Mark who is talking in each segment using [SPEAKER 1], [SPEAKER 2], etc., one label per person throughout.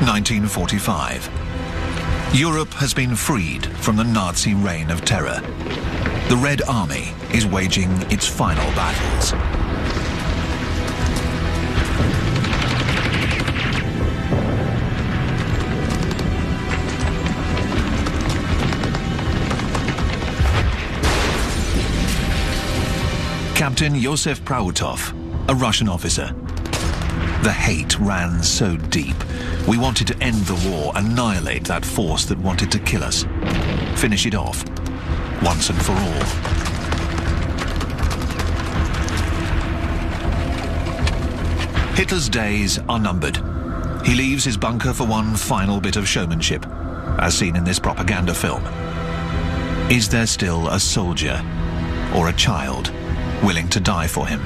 [SPEAKER 1] 1945. Europe has been freed from the Nazi reign of terror. The Red Army is waging its final battles. Captain Yosef Prautov, a Russian officer. The hate ran so deep. We wanted to end the war, annihilate that force that wanted to kill us. Finish it off, once and for all. Hitler's days are numbered. He leaves his bunker for one final bit of showmanship, as seen in this propaganda film. Is there still a soldier or a child willing to die for him?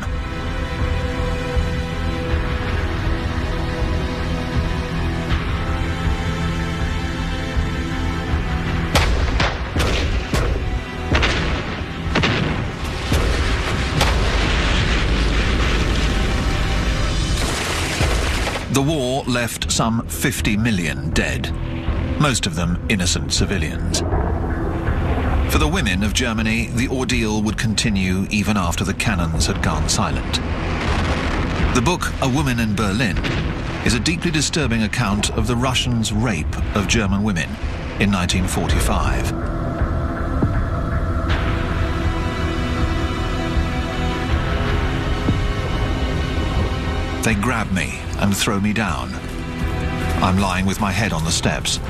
[SPEAKER 1] The war left some 50 million dead, most of them innocent civilians. For the women of Germany, the ordeal would continue even after the cannons had gone silent. The book A Woman in Berlin is a deeply disturbing account of the Russians' rape of German women in 1945. They grab me and throw me down. I'm lying with my head on the steps.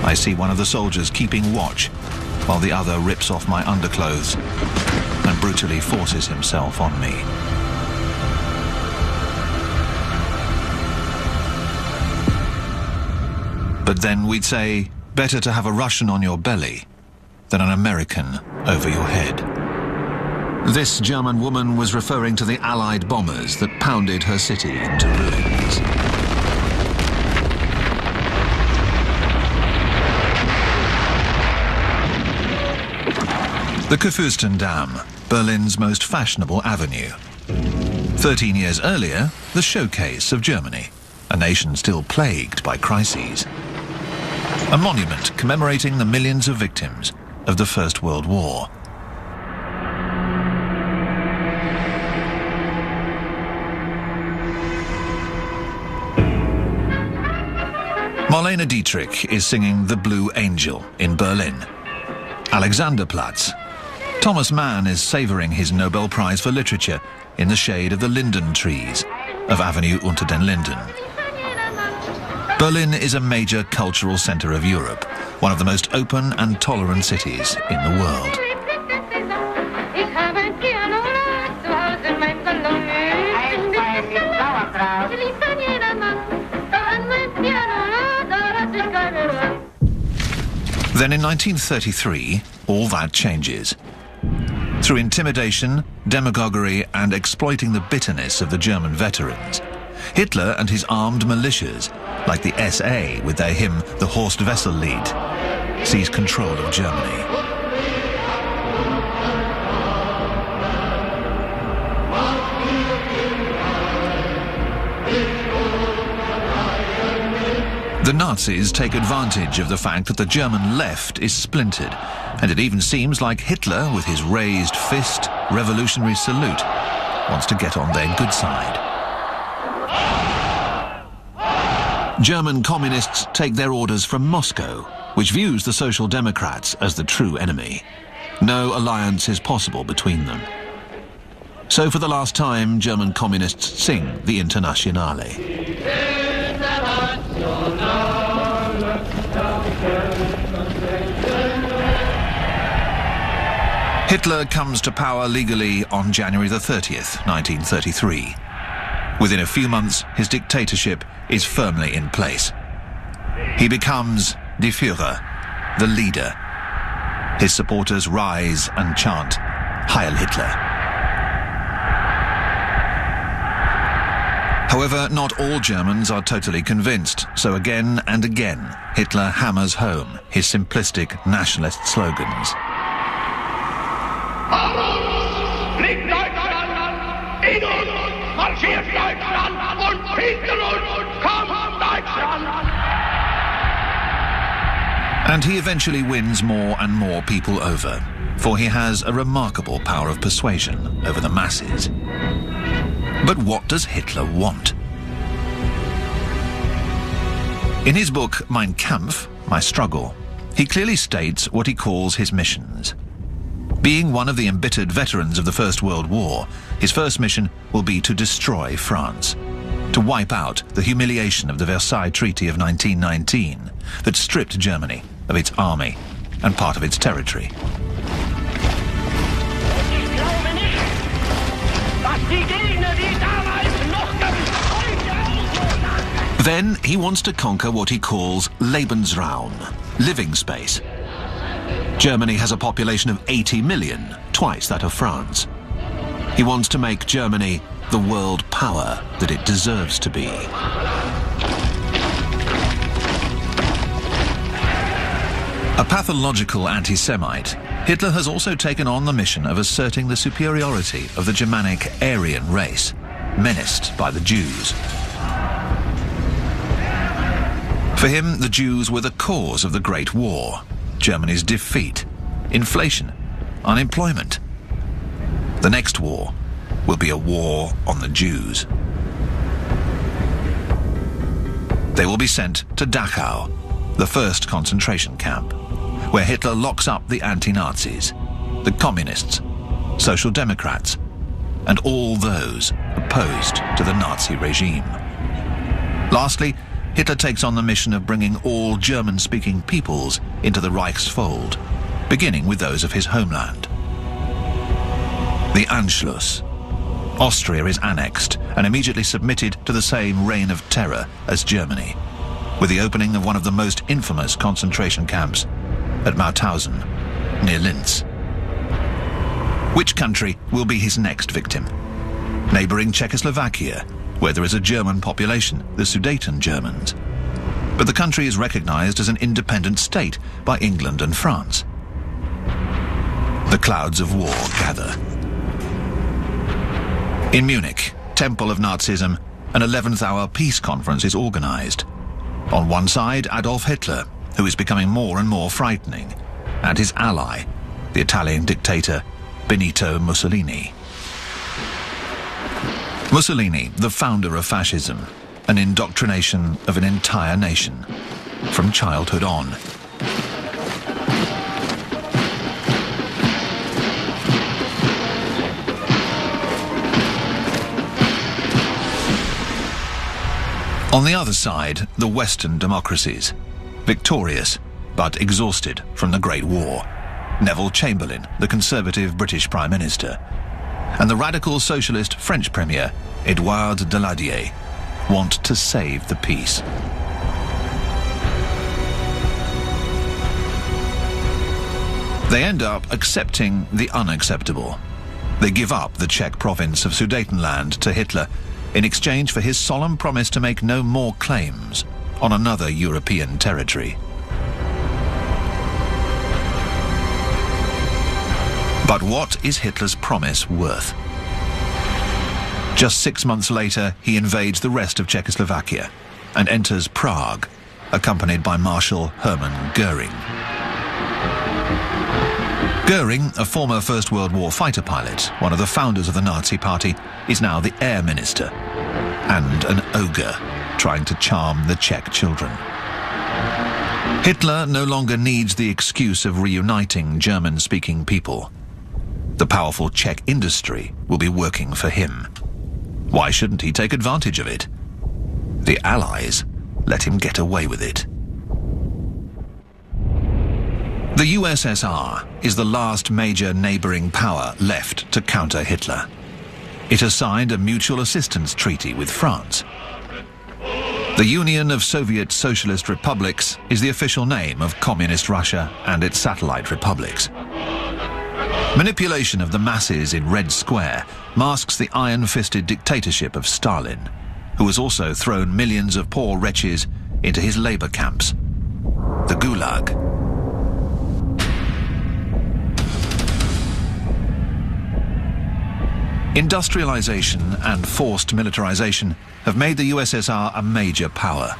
[SPEAKER 1] I see one of the soldiers keeping watch, while the other rips off my underclothes and brutally forces himself on me. But then we'd say, better to have a Russian on your belly than an American over your head. This German woman was referring to the Allied bombers that pounded her city into ruins. The Kurfürstendamm, Berlin's most fashionable avenue. 13 years earlier, the showcase of Germany, a nation still plagued by crises. A monument commemorating the millions of victims of the First World War. Marlene Dietrich is singing The Blue Angel in Berlin. Alexanderplatz. Thomas Mann is savouring his Nobel Prize for Literature in the shade of the linden trees of Avenue unter den Linden. Berlin is a major cultural centre of Europe, one of the most open and tolerant cities in the world. Then in 1933, all that changes. Through intimidation, demagoguery, and exploiting the bitterness of the German veterans, Hitler and his armed militias, like the SA with their hymn The Horst Wessel Lied, seized control of Germany. The Nazis take advantage of the fact that the German left is splintered, and it even seems like Hitler, with his raised fist, revolutionary salute, wants to get on their good side. German communists take their orders from Moscow, which views the Social Democrats as the true enemy. No alliance is possible between them. So for the last time, German communists sing the Internationale. Hitler comes to power legally on January the 30th, 1933. Within a few months, his dictatorship is firmly in place. He becomes Die Führer, the leader. His supporters rise and chant, Heil Hitler. However, not all Germans are totally convinced, so again and again, Hitler hammers home his simplistic nationalist slogans.
[SPEAKER 2] Fliegt Deutschland! In uns marschiert Deutschland und fliegt in uns! Komm, Deutschland!
[SPEAKER 1] And he eventually wins more and more people over, for he has a remarkable power of persuasion over the masses. But what does Hitler want? In his book Mein Kampf, My Struggle, he clearly states what he calls his missions. Being one of the embittered veterans of the First World War, his first mission will be to destroy France, to wipe out the humiliation of the Versailles Treaty of 1919 that stripped Germany of its army and part of its territory. Then he wants to conquer what he calls Lebensraum, living space. Germany has a population of 80 million, twice that of France. He wants to make Germany the world power that it deserves to be. A pathological anti-Semite, Hitler has also taken on the mission of asserting the superiority of the Germanic Aryan race, menaced by the Jews. For him, the Jews were the cause of the Great War, Germany's defeat, inflation, unemployment. The next war will be a war on the Jews. They will be sent to Dachau, the first concentration camp, where Hitler locks up the anti-Nazis, the communists, social democrats, and all those opposed to the Nazi regime. Lastly, Hitler takes on the mission of bringing all German-speaking peoples into the Reich's fold, beginning with those of his homeland. The Anschluss. Austria is annexed and immediately submitted to the same reign of terror as Germany, with the opening of one of the most infamous concentration camps at Mauthausen, near Linz. Which country will be his next victim? Neighboring Czechoslovakia, where there is a German population, the Sudeten Germans. But the country is recognized as an independent state by England and France. The clouds of war gather. In Munich, temple of Nazism, an 11th hour peace conference is organized. On one side, Adolf Hitler, who is becoming more and more frightening, and his ally, the Italian dictator Benito Mussolini. Mussolini, the founder of fascism, an indoctrination of an entire nation, from childhood on. On the other side, the Western democracies, victorious but exhausted from the Great War. Neville Chamberlain, the conservative British Prime Minister, and the radical socialist French Premier, Édouard Daladier, want to save the peace. They end up accepting the unacceptable. They give up the Czech province of Sudetenland to Hitler in exchange for his solemn promise to make no more claims on another European territory. But what is Hitler's promise worth? Just 6 months later, he invades the rest of Czechoslovakia and enters Prague, accompanied by Marshal Hermann Göring. Göring, a former First World War fighter pilot, one of the founders of the Nazi Party, is now the air minister and an ogre trying to charm the Czech children. Hitler no longer needs the excuse of reuniting German-speaking people. The powerful Czech industry will be working for him. Why shouldn't he take advantage of it? The Allies let him get away with it. The USSR is the last major neighboring power left to counter Hitler. It has signed a mutual assistance treaty with France. The Union of Soviet Socialist Republics is the official name of Communist Russia and its satellite republics. Manipulation of the masses in Red Square masks the iron-fisted dictatorship of Stalin, who has also thrown millions of poor wretches into his labor camps, the Gulag. Industrialization and forced militarization have made the USSR a major power.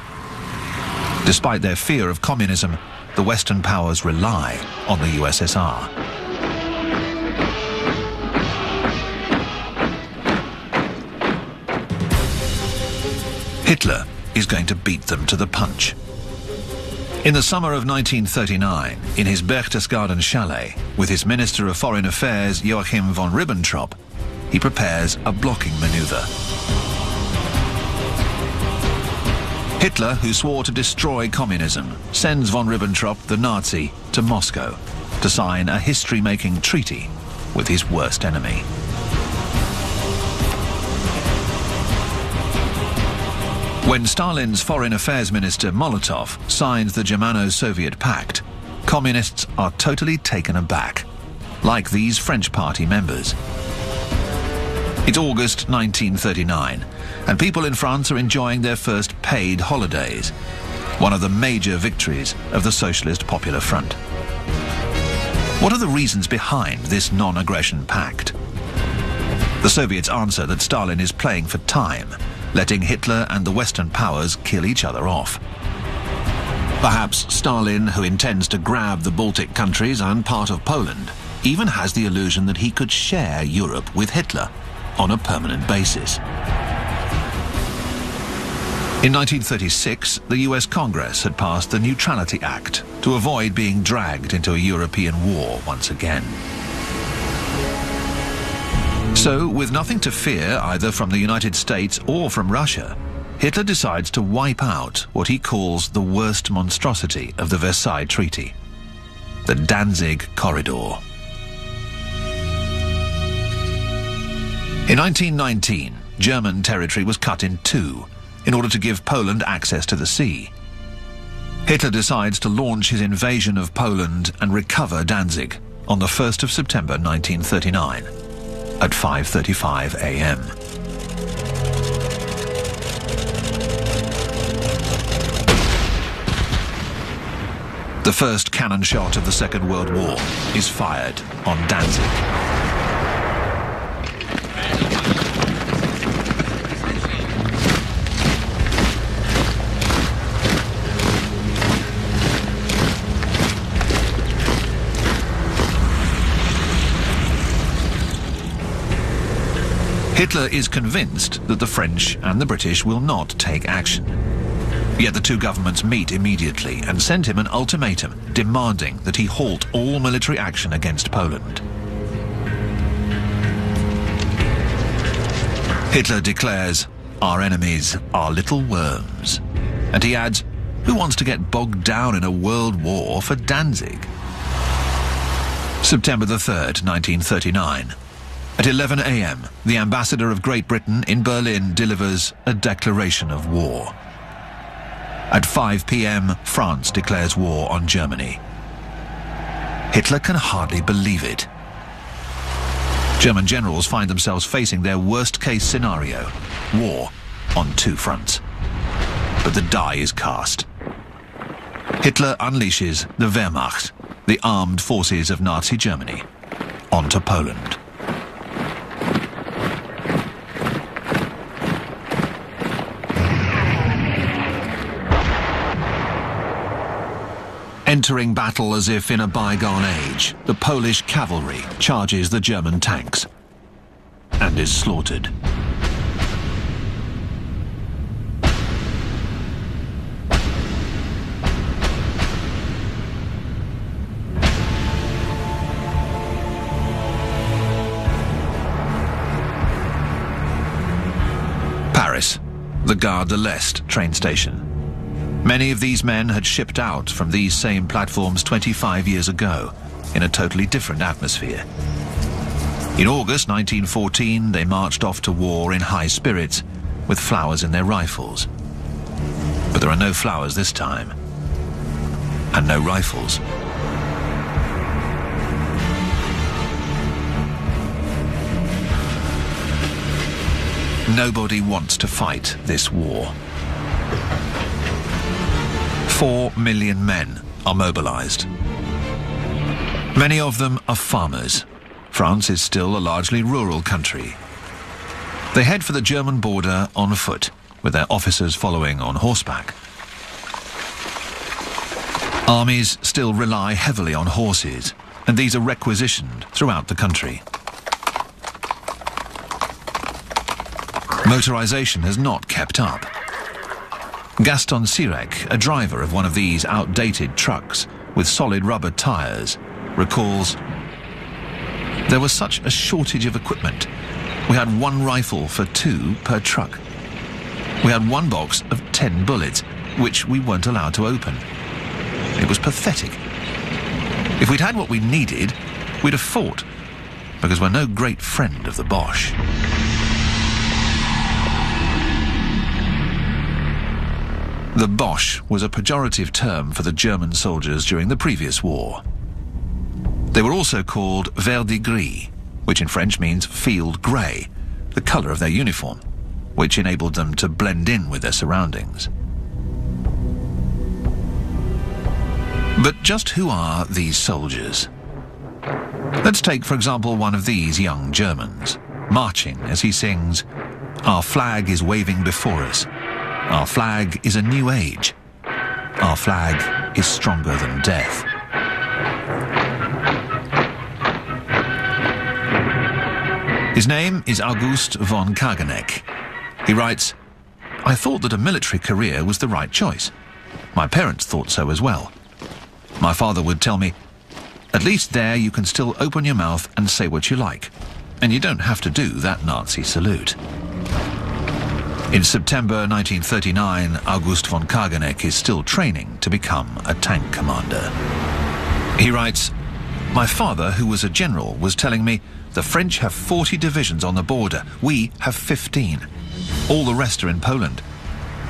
[SPEAKER 1] Despite their fear of communism, the Western powers rely on the USSR. Hitler is going to beat them to the punch. In the summer of 1939, in his Berchtesgaden chalet, with his Minister of Foreign Affairs Joachim von Ribbentrop, he prepares a blocking maneuver. Hitler, who swore to destroy communism, sends von Ribbentrop, the Nazi, to Moscow to sign a history-making treaty with his worst enemy. When Stalin's Foreign Affairs Minister Molotov signs the Germano-Soviet Pact, communists are totally taken aback, like these French Party members. It's August 1939, and people in France are enjoying their first paid holidays, one of the major victories of the Socialist Popular Front. What are the reasons behind this non-aggression pact? The Soviets answer that Stalin is playing for time, letting Hitler and the Western powers kill each other off. Perhaps Stalin, who intends to grab the Baltic countries and part of Poland, even has the illusion that he could share Europe with Hitler on a permanent basis. In 1936, the US Congress had passed the Neutrality Act to avoid being dragged into a European war once again. So, with nothing to fear either from the United States or from Russia, Hitler decides to wipe out what he calls the worst monstrosity of the Versailles Treaty, the Danzig Corridor. In 1919, German territory was cut in two in order to give Poland access to the sea. Hitler decides to launch his invasion of Poland and recover Danzig on the 1st of September 1939 at 5:35 a.m. The first cannon shot of the Second World War is fired on Danzig. Hitler is convinced that the French and the British will not take action. Yet the two governments meet immediately and send him an ultimatum demanding that he halt all military action against Poland. Hitler declares, "Our enemies are little worms." And he adds, "Who wants to get bogged down in a world war for Danzig?" September the 3rd, 1939. At 11 a.m., the ambassador of Great Britain in Berlin delivers a declaration of war. At 5 p.m., France declares war on Germany. Hitler can hardly believe it. German generals find themselves facing their worst-case scenario, war on two fronts. But the die is cast. Hitler unleashes the Wehrmacht, the armed forces of Nazi Germany, onto Poland. Entering battle as if in a bygone age, the Polish cavalry charges the German tanks and is slaughtered. Paris, the Gare de l'Est train station. Many of these men had shipped out from these same platforms 25 years ago, in a totally different atmosphere. In August 1914, they marched off to war in high spirits, with flowers in their rifles. But there are no flowers this time, and no rifles. Nobody wants to fight this war. 4 million men are mobilized. Many of them are farmers. France is still a largely rural country. They head for the German border on foot, with their officers following on horseback. Armies still rely heavily on horses, and these are requisitioned throughout the country. Motorization has not kept up. Gaston Sirek, a driver of one of these outdated trucks with solid rubber tires, recalls, "There was such a shortage of equipment. We had one rifle for 2 per truck. We had one box of 10 bullets, which we weren't allowed to open. It was pathetic. If we'd had what we needed, we'd have fought, because we're no great friend of the Boche." The Boche was a pejorative term for the German soldiers during the previous war. They were also called verdigris, which in French means field grey, the colour of their uniform, which enabled them to blend in with their surroundings. But just who are these soldiers? Let's take, for example, one of these young Germans, marching as he sings, "Our flag is waving before us. Our flag is a new age. Our flag is stronger than death." His name is August von Kageneck. He writes, "I thought that a military career was the right choice. My parents thought so as well. My father would tell me, 'At least there you can still open your mouth and say what you like, and you don't have to do that Nazi salute.'" In September 1939, August von Kageneck is still training to become a tank commander. He writes, "My father, who was a general, was telling me, 'The French have 40 divisions on the border. We have 15. All the rest are in Poland.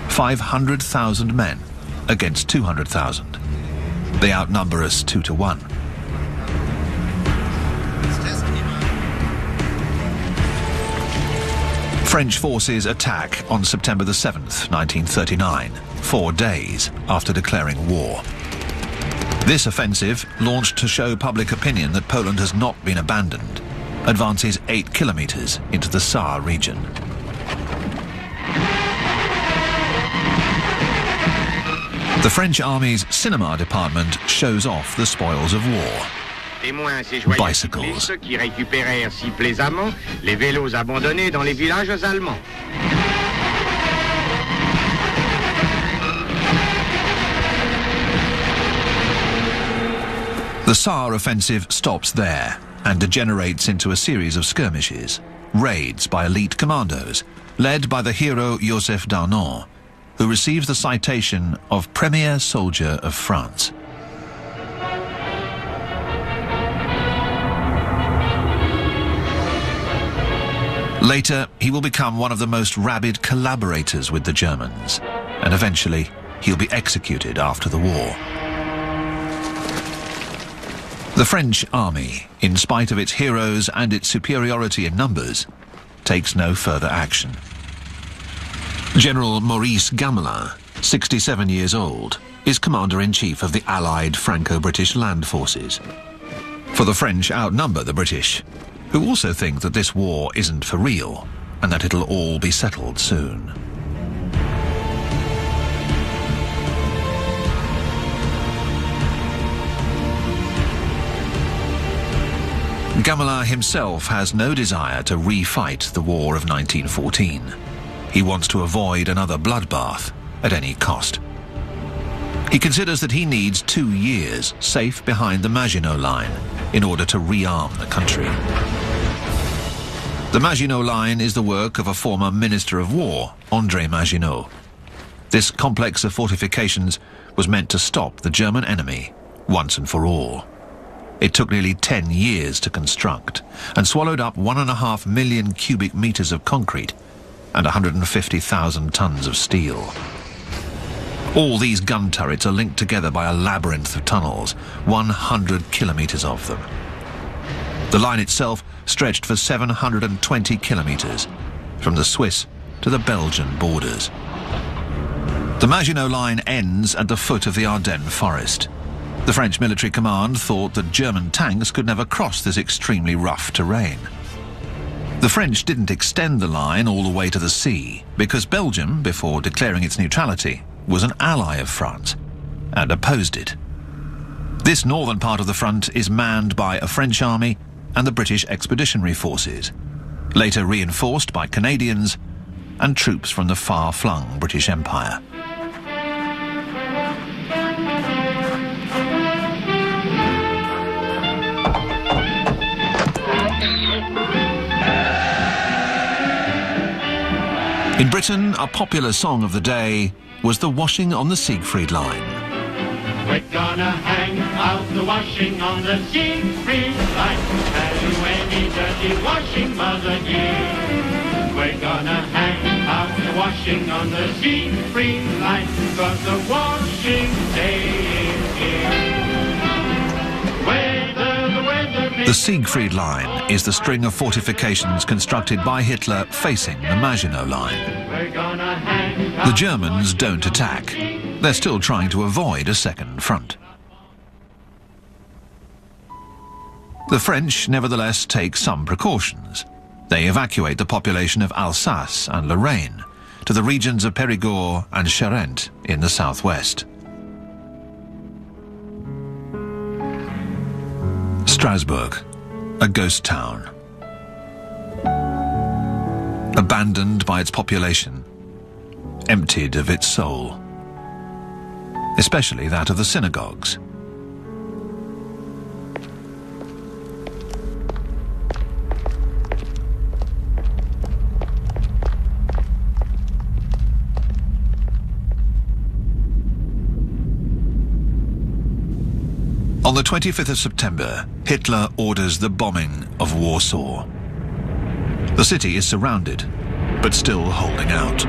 [SPEAKER 1] 500,000 men against 200,000. They outnumber us 2 to 1. French forces attack on September the 7th, 1939, 4 days after declaring war. This offensive, launched to show public opinion that Poland has not been abandoned, advances 8 kilometers into the Saar region. The French Army's cinema department shows off the spoils of war. Bicycles.
[SPEAKER 3] Qui récupérèrent si plaisamment les vélos abandonnés dans les villages allemands.
[SPEAKER 1] The Saar offensive stops there and degenerates into a series of skirmishes, raids by elite commandos, led by the hero Joseph Darnon, who receives the citation of Premier Soldier of France. Later, he will become one of the most rabid collaborators with the Germans, and eventually he'll be executed after the war. The French army, in spite of its heroes and its superiority in numbers, takes no further action. General Maurice Gamelin, 67 years old, is commander-in-chief of the Allied Franco-British land forces. For the French outnumber the British, who also think that this war isn't for real and that it'll all be settled soon. Gamelin himself has no desire to refight the war of 1914. He wants to avoid another bloodbath at any cost. He considers that he needs 2 years safe behind the Maginot Line in order to rearm the country. The Maginot Line is the work of a former Minister of War, André Maginot. This complex of fortifications was meant to stop the German enemy once and for all. It took nearly 10 years to construct and swallowed up 1.5 million cubic meters of concrete and 150,000 tons of steel. All these gun turrets are linked together by a labyrinth of tunnels, 100 kilometers of them. The line itself stretched for 720 kilometers, from the Swiss to the Belgian borders. The Maginot Line ends at the foot of the Ardennes forest. The French military command thought that German tanks could never cross this extremely rough terrain. The French didn't extend the line all the way to the sea because Belgium, before declaring its neutrality, was an ally of France and opposed it. This northern part of the front is manned by a French army and the British Expeditionary Forces, later reinforced by Canadians and troops from the far-flung British Empire. In Britain, a popular song of the day was the washing on the Siegfried Line.
[SPEAKER 2] We're gonna hang out the washing on the Siegfried Line. Have you any dirty washing, mother dear? We're gonna hang out the washing on the Siegfried Line, 'cause the washing day is here.
[SPEAKER 1] The Siegfried Line is the string of fortifications constructed by Hitler facing the Maginot Line. The Germans don't attack. They're still trying to avoid a second front. The French, nevertheless, take some precautions. They evacuate the population of Alsace and Lorraine to the regions of Périgord and Charente in the southwest. Strasbourg, a ghost town. Abandoned by its population, emptied of its soul, especially that of the synagogues. On the 25th of September, Hitler orders the bombing of Warsaw. The city is surrounded, but still holding out.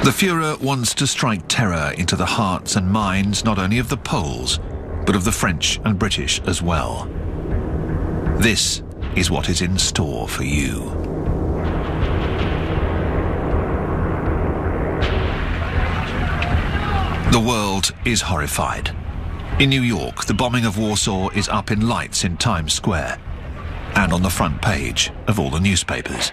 [SPEAKER 1] The Führer wants to strike terror into the hearts and minds not only of the Poles, but of the French and British as well. This is what is in store for you. The world is horrified. In New York, the bombing of Warsaw is up in lights in Times Square and on the front page of all the newspapers.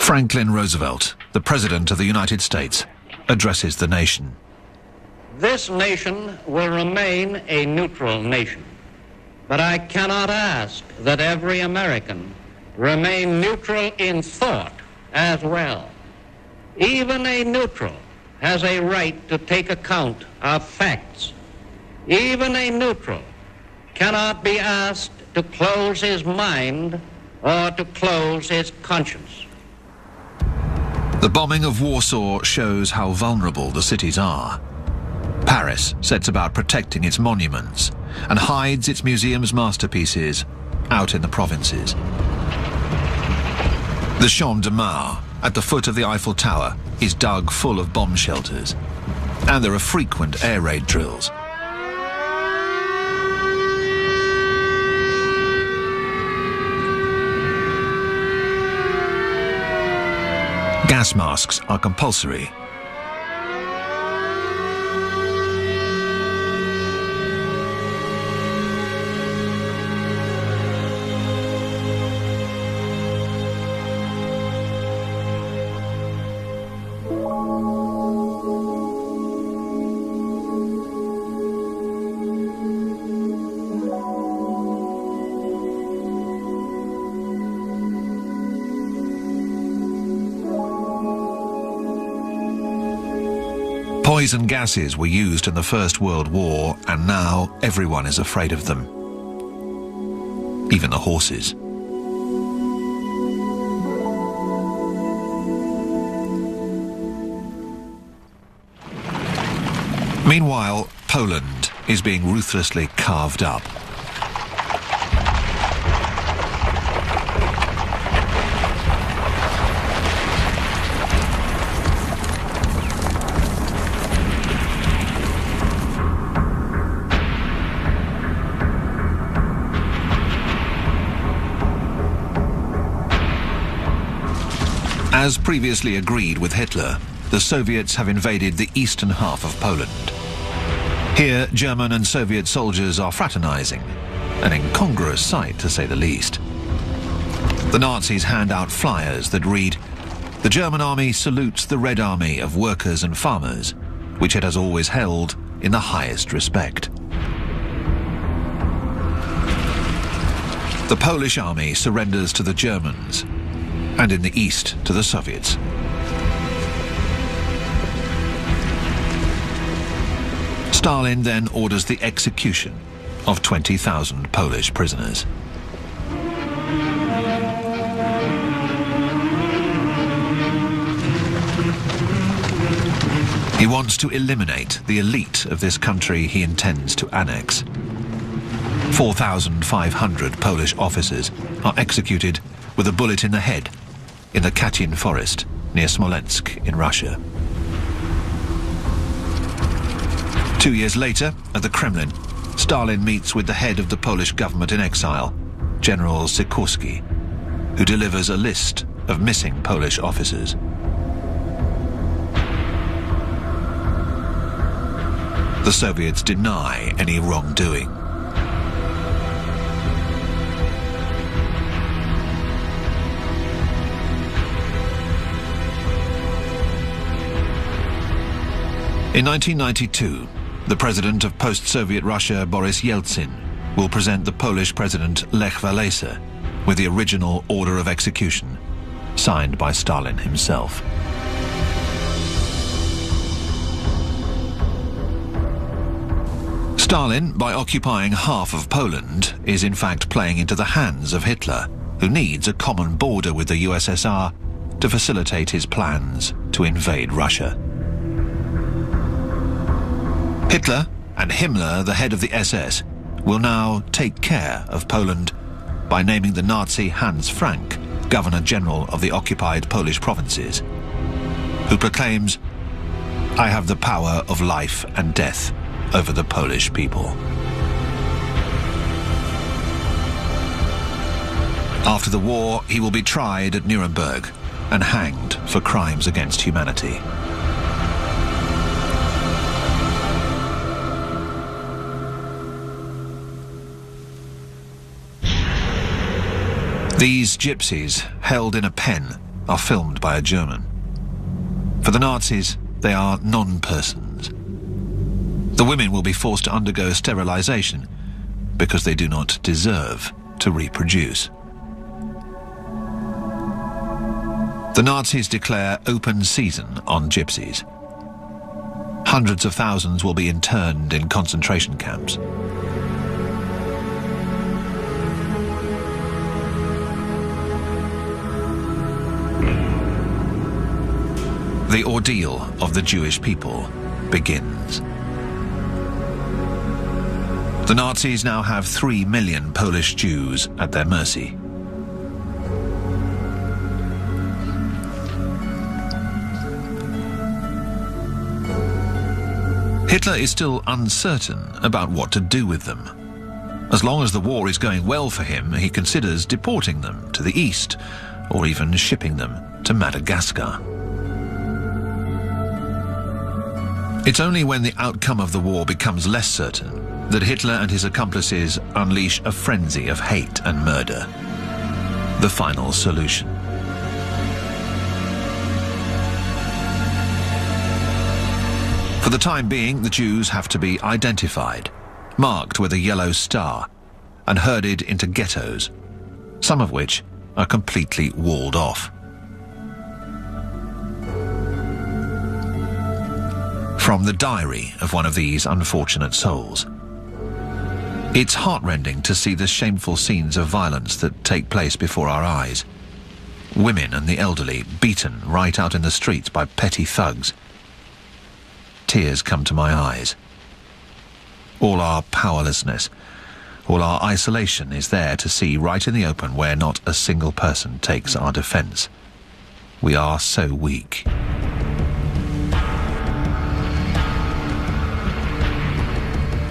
[SPEAKER 1] Franklin Roosevelt, the President of the United States, addresses the nation.
[SPEAKER 4] This nation will remain a neutral nation, but I cannot ask that every American remain neutral in thought as well. Even a neutral has a right to take account of facts. Even a neutral cannot be asked to close his mind or to close his conscience.
[SPEAKER 1] The bombing of Warsaw shows how vulnerable the cities are. Paris sets about protecting its monuments and hides its museum's masterpieces out in the provinces. The Champ de Mars, at the foot of the Eiffel Tower, is dug full of bomb shelters, and there are frequent air raid drills. Gas masks are compulsory. Poison gases were used in the First World War, and now everyone is afraid of them. Even the horses. Meanwhile, Poland is being ruthlessly carved up. As previously agreed with Hitler, the Soviets have invaded the eastern half of Poland. Here, German and Soviet soldiers are fraternizing, an incongruous sight to say the least. The Nazis hand out flyers that read, "The German army salutes the Red Army of workers and farmers, which it has always held in the highest respect." The Polish army surrenders to the Germans, and in the east to the Soviets. Stalin then orders the execution of 20,000 Polish prisoners. He wants to eliminate the elite of this country he intends to annex. 4,500 Polish officers are executed with a bullet in the head in the Katyn forest near Smolensk in Russia. 2 years later, at the Kremlin, Stalin meets with the head of the Polish government in exile, General Sikorski, who delivers a list of missing Polish officers. The Soviets deny any wrongdoing. In 1992, the president of post-Soviet Russia, Boris Yeltsin, will present the Polish president Lech Walesa with the original order of execution, signed by Stalin himself. Stalin, by occupying half of Poland, is in fact playing into the hands of Hitler, who needs a common border with the USSR to facilitate his plans to invade Russia. Hitler and Himmler, the head of the SS, will now take care of Poland by naming the Nazi Hans Frank Governor-General of the occupied Polish provinces, who proclaims, "I have the power of life and death over the Polish people." After the war, he will be tried at Nuremberg and hanged for crimes against humanity. These gypsies, held in a pen, are filmed by a German. For the Nazis, they are non-persons. The women will be forced to undergo sterilization because they do not deserve to reproduce. The Nazis declare open season on gypsies. Hundreds of thousands will be interned in concentration camps. The ordeal of the Jewish people begins. The Nazis now have 3 million Polish Jews at their mercy. Hitler is still uncertain about what to do with them. As long as the war is going well for him, he considers deporting them to the east, or even shipping them to Madagascar. It's only when the outcome of the war becomes less certain that Hitler and his accomplices unleash a frenzy of hate and murder. The final solution. For the time being, the Jews have to be identified, marked with a yellow star, and herded into ghettos, some of which are completely walled off. From the diary of one of these unfortunate souls. It's heartrending to see the shameful scenes of violence that take place before our eyes. Women and the elderly beaten right out in the streets by petty thugs. Tears come to my eyes. All our powerlessness, all our isolation is there to see right in the open where not a single person takes our defense. We are so weak.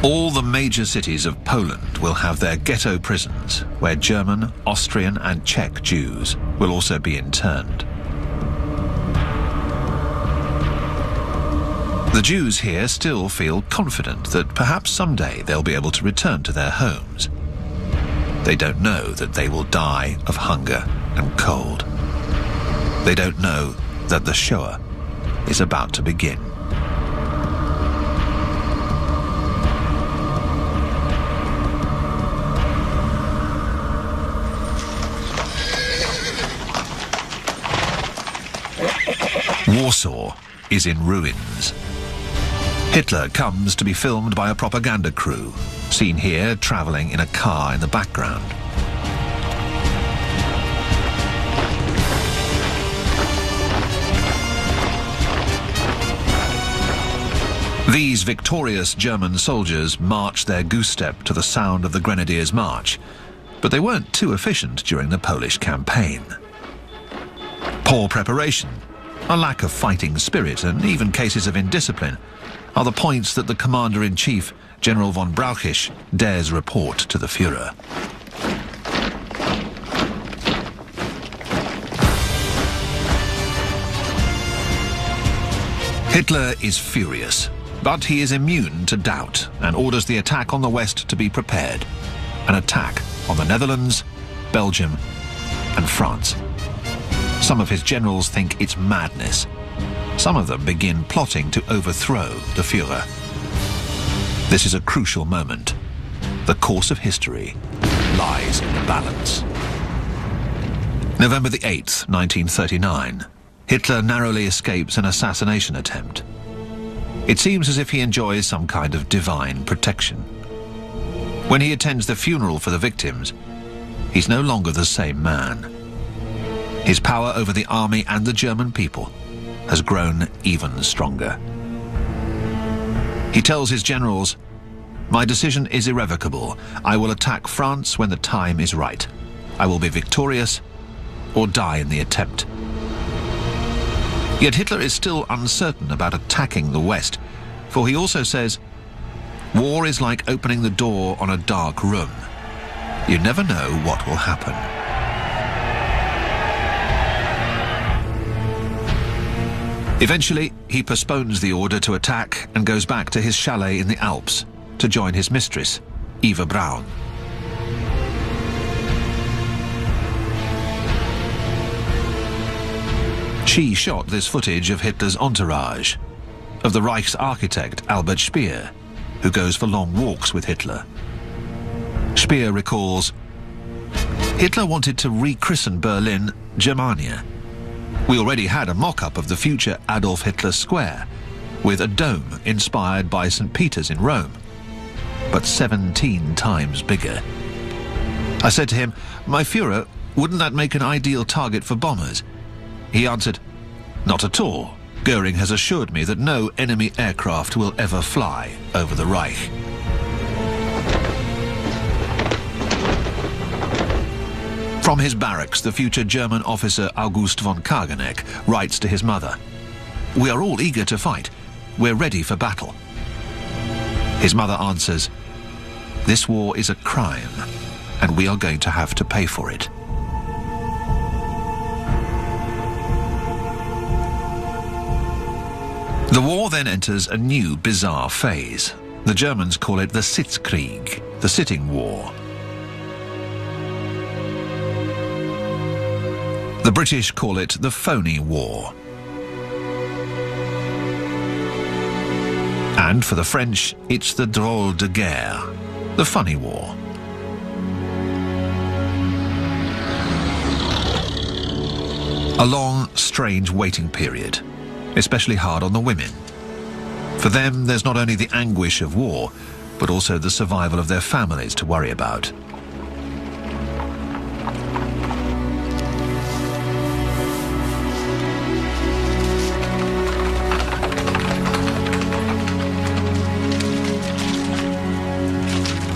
[SPEAKER 1] All the major cities of Poland will have their ghetto prisons, where German, Austrian and Czech Jews will also be interned. The Jews here still feel confident that perhaps someday they'll be able to return to their homes. They don't know that they will die of hunger and cold. They don't know that the Shoah is about to begin. Warsaw is in ruins. Hitler comes to be filmed by a propaganda crew, seen here travelling in a car in the background. These victorious German soldiers marched their goose step to the sound of the Grenadiers' March, but they weren't too efficient during the Polish campaign. Poor preparation, a lack of fighting spirit, and even cases of indiscipline are the points that the Commander-in-Chief, General von Brauchitsch, dares report to the Führer. Hitler is furious, but he is immune to doubt and orders the attack on the West to be prepared. An attack on the Netherlands, Belgium, and France. Some of his generals think it's madness. Some of them begin plotting to overthrow the Führer. This is a crucial moment. The course of history lies in the balance. November the 8th, 1939. Hitler narrowly escapes an assassination attempt. It seems as if he enjoys some kind of divine protection. When he attends the funeral for the victims, he's no longer the same man. His power over the army and the German people has grown even stronger. He tells his generals, "My decision is irrevocable. I will attack France when the time is right. I will be victorious or die in the attempt." Yet Hitler is still uncertain about attacking the West, for he also says, "War is like opening the door on a dark room. You never know what will happen." Eventually, he postpones the order to attack and goes back to his chalet in the Alps to join his mistress, Eva Braun. She shot this footage of Hitler's entourage, of the Reich's architect Albert Speer, who goes for long walks with Hitler. Speer recalls, "Hitler wanted to rechristen Berlin Germania. We already had a mock-up of the future Adolf Hitler Square, with a dome inspired by St. Peter's in Rome, but 17 times bigger. I said to him, 'My Führer, wouldn't that make an ideal target for bombers?' He answered, 'Not at all. Goering has assured me that no enemy aircraft will ever fly over the Reich.'" From his barracks, the future German officer August von Kageneck writes to his mother, "We are all eager to fight. We're ready for battle." His mother answers, "This war is a crime, and we are going to have to pay for it." The war then enters a new bizarre phase. The Germans call it the Sitzkrieg, the sitting war. The British call it the phony war. And for the French, it's the drôle de guerre, the funny war. A long, strange waiting period, especially hard on the women. For them, there's not only the anguish of war, but also the survival of their families to worry about.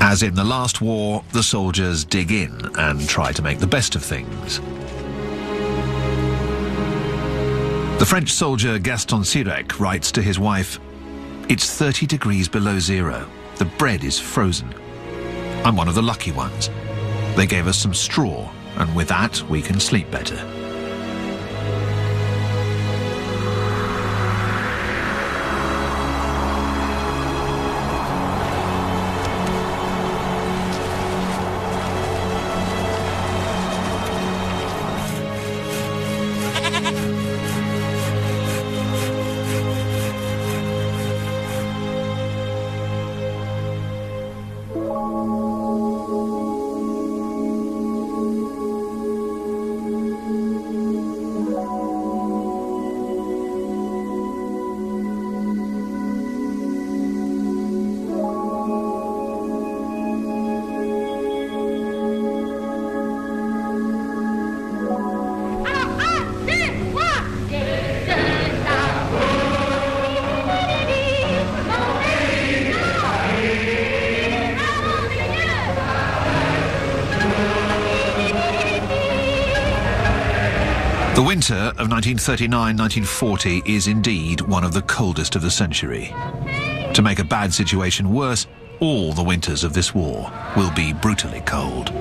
[SPEAKER 1] As in the last war, the soldiers dig in and try to make the best of things. The French soldier Gaston Sirec writes to his wife, "It's 30 degrees below zero. The bread is frozen. I'm one of the lucky ones. They gave us some straw, and with that we can sleep better." The winter of 1939-1940 is indeed one of the coldest of the century. To make a bad situation worse, all the winters of this war will be brutally cold.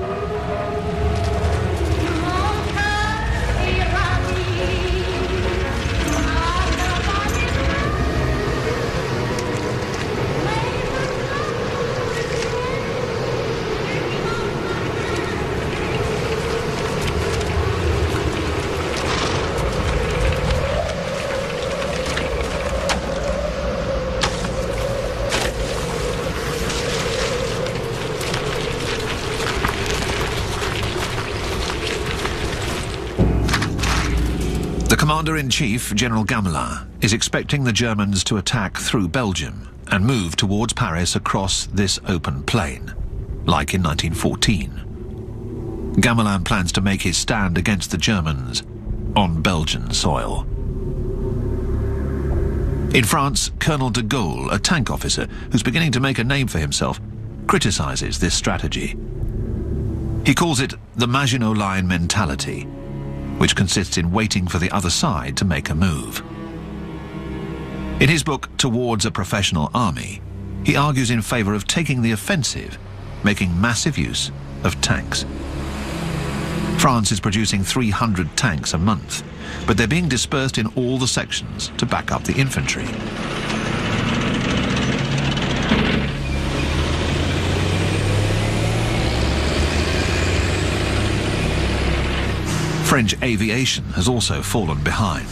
[SPEAKER 1] The Commander-in-Chief, General Gamelin, is expecting the Germans to attack through Belgium and move towards Paris across this open plain, like in 1914. Gamelin plans to make his stand against the Germans on Belgian soil. In France, Colonel de Gaulle, a tank officer who's beginning to make a name for himself, criticizes this strategy. He calls it the Maginot Line mentality, which consists in waiting for the other side to make a move. In his book, Towards a Professional Army, he argues in favor of taking the offensive, making massive use of tanks. France is producing 300 tanks a month, but they're being dispersed in all the sections to back up the infantry. French aviation has also fallen behind.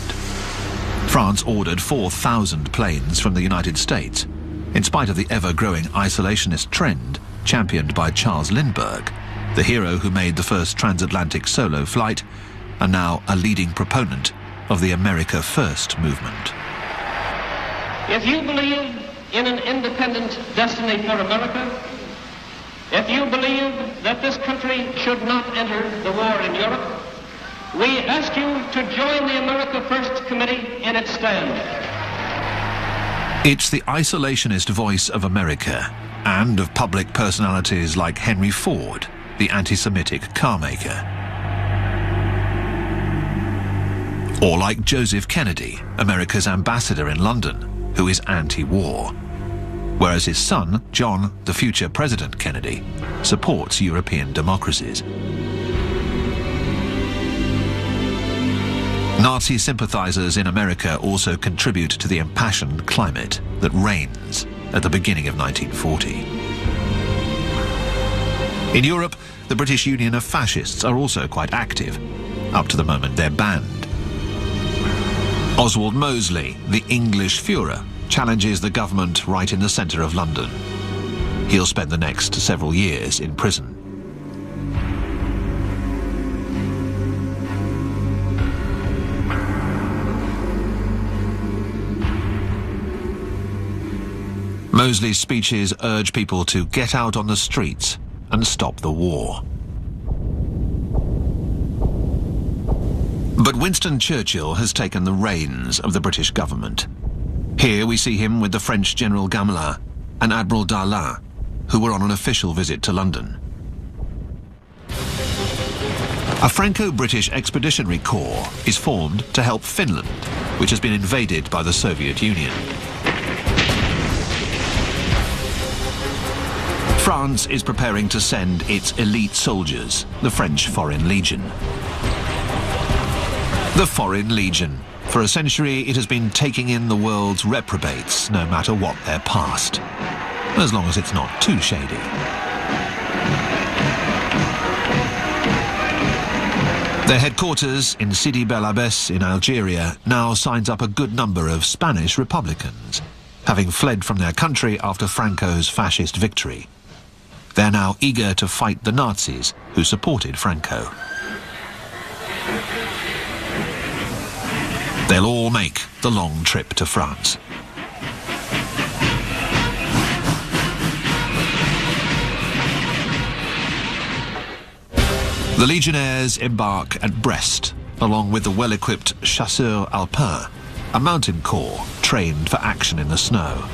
[SPEAKER 1] France ordered 4,000 planes from the United States, in spite of the ever-growing isolationist trend championed by Charles Lindbergh, the hero who made the first transatlantic solo flight, and now a leading proponent of the America First movement.
[SPEAKER 5] If you believe in an independent destiny for America, if you believe that this country should not enter the war in Europe, we ask you to join the America First Committee in its stand.
[SPEAKER 1] It's the isolationist voice of America and of public personalities like Henry Ford, the anti-Semitic car maker. Or like Joseph Kennedy, America's ambassador in London, who is anti-war, whereas his son, John, the future President Kennedy, supports European democracies. Nazi sympathizers in America also contribute to the impassioned climate that reigns at the beginning of 1940. In Europe, the British Union of Fascists are also quite active. Up to the moment, they're banned. Oswald Mosley, the English Führer, challenges the government right in the centre of London. He'll spend the next several years in prison. Mosley's speeches urge people to get out on the streets and stop the war. But Winston Churchill has taken the reins of the British government. Here we see him with the French General Gamelin and Admiral Darlan, who were on an official visit to London. A Franco-British expeditionary corps is formed to help Finland, which has been invaded by the Soviet Union. France is preparing to send its elite soldiers, the French Foreign Legion. The Foreign Legion. For a century, it has been taking in the world's reprobates, no matter what their past, as long as it's not too shady. Their headquarters in Sidi Bel Abbès in Algeria now signs up a good number of Spanish Republicans, having fled from their country after Franco's fascist victory. They're now eager to fight the Nazis who supported Franco. They'll all make the long trip to France. The Legionnaires embark at Brest, along with the well-equipped Chasseurs Alpins, a mountain corps trained for action in the snow.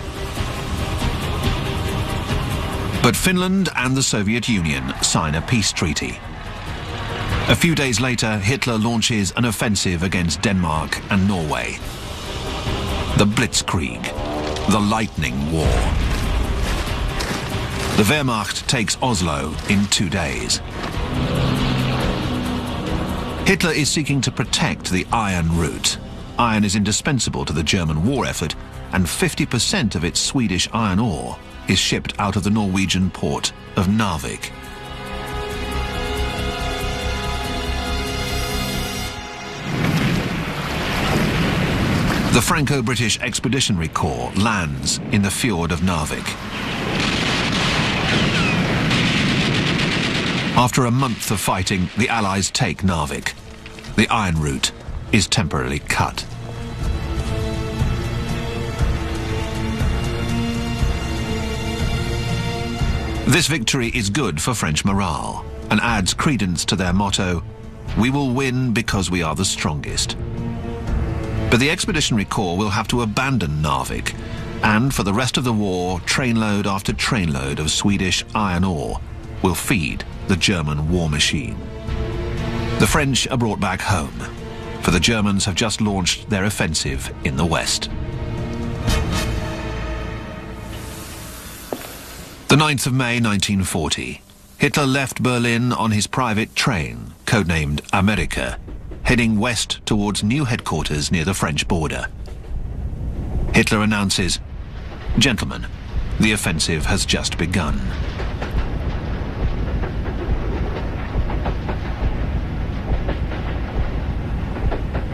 [SPEAKER 1] But Finland and the Soviet Union sign a peace treaty. A few days later, Hitler launches an offensive against Denmark and Norway. The Blitzkrieg, the Lightning War. The Wehrmacht takes Oslo in 2 days. Hitler is seeking to protect the iron route. Iron is indispensable to the German war effort, and 50% of its Swedish iron ore is shipped out of the Norwegian port of Narvik. The Franco-British Expeditionary Corps lands in the fjord of Narvik. After a month of fighting, the Allies take Narvik. The iron route is temporarily cut. This victory is good for French morale and adds credence to their motto, "We will win because we are the strongest." But the Expeditionary Corps will have to abandon Narvik, and for the rest of the war, trainload after trainload of Swedish iron ore will feed the German war machine. The French are brought back home, for the Germans have just launched their offensive in the west. The 9th of May 1940, Hitler left Berlin on his private train, codenamed Amerika, heading west towards new headquarters near the French border. Hitler announces, "Gentlemen, the offensive has just begun."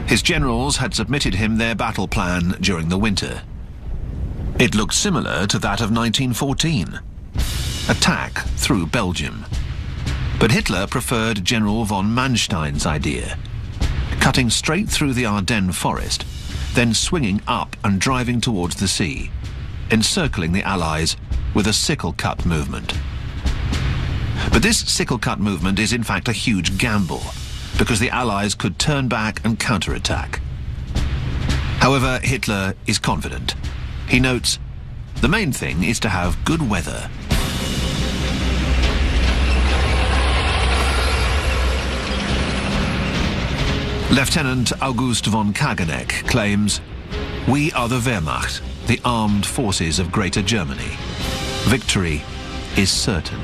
[SPEAKER 1] His generals had submitted him their battle plan during the winter. It looked similar to that of 1914. Attack through Belgium. But Hitler preferred General von Manstein's idea, cutting straight through the Ardennes forest, then swinging up and driving towards the sea, encircling the Allies with a sickle-cut movement. But this sickle-cut movement is in fact a huge gamble, because the Allies could turn back and counterattack. However, Hitler is confident. He notes, "The main thing is to have good weather." Lieutenant August von Kageneck claims, "We are the Wehrmacht, the armed forces of Greater Germany. Victory is certain."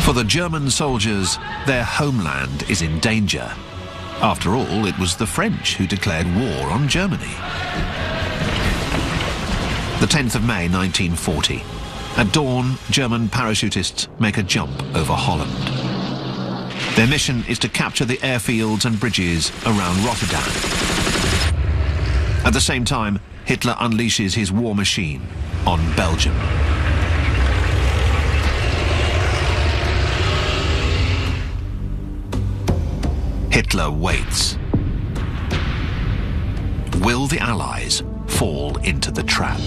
[SPEAKER 1] For the German soldiers, their homeland is in danger. After all, it was the French who declared war on Germany. The 10th of May 1940. At dawn, German parachutists make a jump over Holland. Their mission is to capture the airfields and bridges around Rotterdam. At the same time, Hitler unleashes his war machine on Belgium. Hitler waits. Will the Allies fall into the trap?